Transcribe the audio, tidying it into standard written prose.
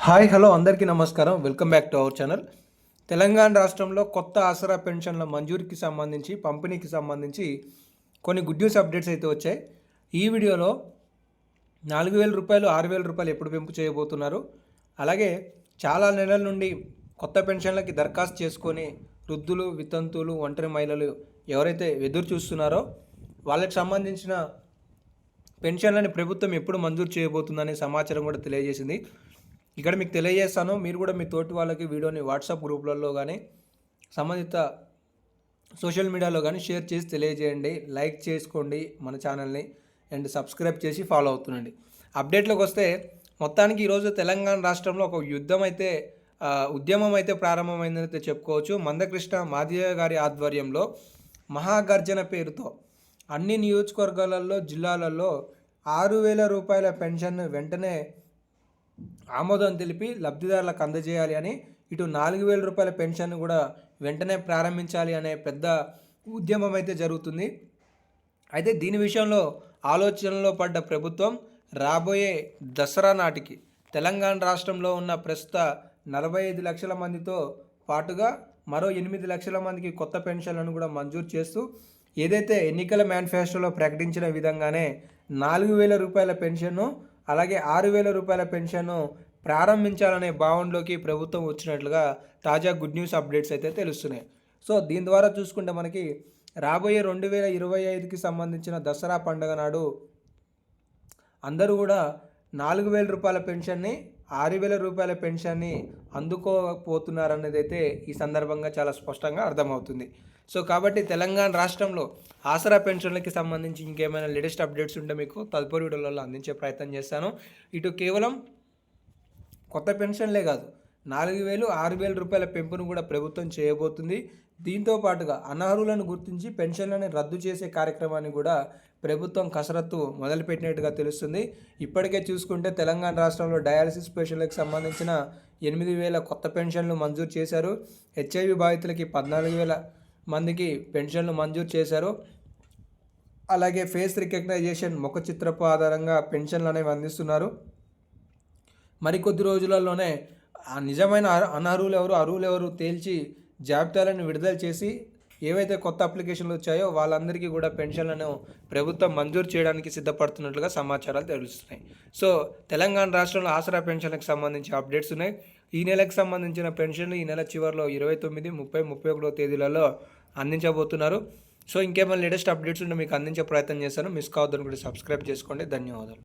Hi hello అందరికీ నమస్కారం. Welcome back to our channel. Telangana రాష్ట్రంలో కొత్త ఆసరా పెన్షన్ల మంజూరికి సంబంధించి పంపిణీకి సంబంధించి కొన్ని గుడ్ న్యూస్ అప్డేట్స్ అయితే వచ్చాయి. ఈ వీడియోలో 4,000 రూపాయలు 6,000 రూపాయలు ఎప్పుడు పెంపు చేయబోతున్నారు, అలాగే చాలా నెలల నుండి కొత్త పెన్షన్లకి దరఖాస్తు చేసుకొని వృద్ధులు, వితంతువులు, ఒంటరి మహిళలు ఎవరైతే ఎదురు చూస్తున్నారో వాళ్ళకి సంబంధించిన పెన్షన్లని ప్రభుత్వం ఎప్పుడు మంజూరు చేయబోతుందనే సమాచారం కూడా తెలియజేసింది. ఇక్కడ మీకు తెలియజేస్తాను. మీరు కూడా మీ తోటి వాళ్ళకి వీడియోని వాట్సాప్ గ్రూప్లలో కానీ సంబంధిత సోషల్ మీడియాలో కానీ షేర్ చేసి తెలియజేయండి. లైక్ చేసుకోండి మన ఛానల్ని అండ్ సబ్స్క్రైబ్ చేసి ఫాలో అవుతుండండి. అప్డేట్లోకి వస్తే మొత్తానికి ఈరోజు తెలంగాణ రాష్ట్రంలో ఒక ఉద్యమం అయితే ప్రారంభమైందని అయితే చెప్పుకోవచ్చు. మందకృష్ణ మాదిగ గారి ఆధ్వర్యంలో మహాగర్జన పేరుతో అన్ని నియోజకవర్గాలలో జిల్లాలలో 6,000 రూపాయల పెన్షన్ వెంటనే ఆమోదం తెలిపి లబ్ధిదారులకు అందజేయాలి అని, ఇటు 4,000 రూపాయల పెన్షన్ కూడా వెంటనే ప్రారంభించాలి అనే పెద్ద ఉద్యమం అయితే జరుగుతుంది. అయితే దీని విషయంలో ఆలోచనలో పడ్డ ప్రభుత్వం రాబోయే దసరా నాటికి తెలంగాణ రాష్ట్రంలో ఉన్న ప్రస్తుత 45 లక్షల మందితో పాటుగా మరో 8 లక్షల మందికి కొత్త పెన్షన్లను కూడా మంజూరు చేస్తూ ఏదైతే ఎన్నికల మేనిఫెస్టోలో ప్రకటించిన విధంగానే 4,000 రూపాయల పెన్షన్ను అలాగే 6,000 రూపాయల పెన్షన్ను ప్రారంభించాలనే భావనలోకి ప్రభుత్వం వచ్చినట్లుగా తాజా గుడ్ న్యూస్ అప్డేట్స్ అయితే తెలుస్తున్నాయి. సో దీని ద్వారా చూసుకుంటే మనకి రాబోయే 2025కి సంబంధించిన దసరా పండుగ నాడు అందరూ కూడా 4,000 రూపాయల పెన్షన్ని 6,000 రూపాయల పెన్షన్ని అందుకోపోతున్నారనేది అయితే ఈ సందర్భంగా చాలా స్పష్టంగా అర్థమవుతుంది. సో కాబట్టి తెలంగాణ రాష్ట్రంలో ఆసరా పెన్షన్లకి సంబంధించి ఇంకేమైనా లేటెస్ట్ అప్డేట్స్ ఉంటే మీకు తదుపరి వీడియోలలో అందించే ప్రయత్నం చేస్తాను. ఇటు కేవలం కొత్త పెన్షన్లే కాదు, 4,000 6,000 రూపాయల పెంపును కూడా ప్రభుత్వం చేయబోతుంది. దీంతో పాటుగా అనర్హులను గుర్తించి పెన్షన్లను రద్దు చేసే కార్యక్రమాన్ని కూడా ప్రభుత్వం కసరత్తు మొదలుపెట్టినట్టుగా తెలుస్తుంది. ఇప్పటికే చూసుకుంటే తెలంగాణ రాష్ట్రంలో డయాలసిస్ పేషెంట్లకు సంబంధించిన 8,000 కొత్త పెన్షన్లు మంజూరు చేశారు. హెచ్ఐవి బాధితులకి 14,000 మందికి పెన్షన్లు మంజూరు చేశారు. అలాగే ఫేస్ రికగ్నైజేషన్ ముఖ చిత్రపు ఆధారంగా పెన్షన్లు అనేవి అందిస్తున్నారు. మరికొద్ది రోజులలోనే నిజమైన అర్హులు ఎవరు తేల్చి జాబితాలను విడుదల చేసి ఏవైతే కొత్త అప్లికేషన్లు వచ్చాయో వాళ్ళందరికీ కూడా పెన్షన్లను ప్రభుత్వం మంజూరు చేయడానికి సిద్ధపడుతున్నట్లుగా సమాచారాలు తెలుస్తున్నాయి. సో తెలంగాణ రాష్ట్రంలో ఆసరా పెన్షన్లకు సంబంధించి అప్డేట్స్ ఉన్నాయి. ఈ నెలకు సంబంధించిన పెన్షన్లు ఈ నెల చివరిలో 29, 30, 31 తేదీలలో అందించబోతున్నారు. సో ఇంకేమైనా లేటెస్ట్ అప్డేట్స్ ఉంటే మీకు అందించే ప్రయత్నం చేస్తాను. మిస్ కావద్దని కూడా సబ్స్క్రైబ్ చేసుకోండి. ధన్యవాదాలు.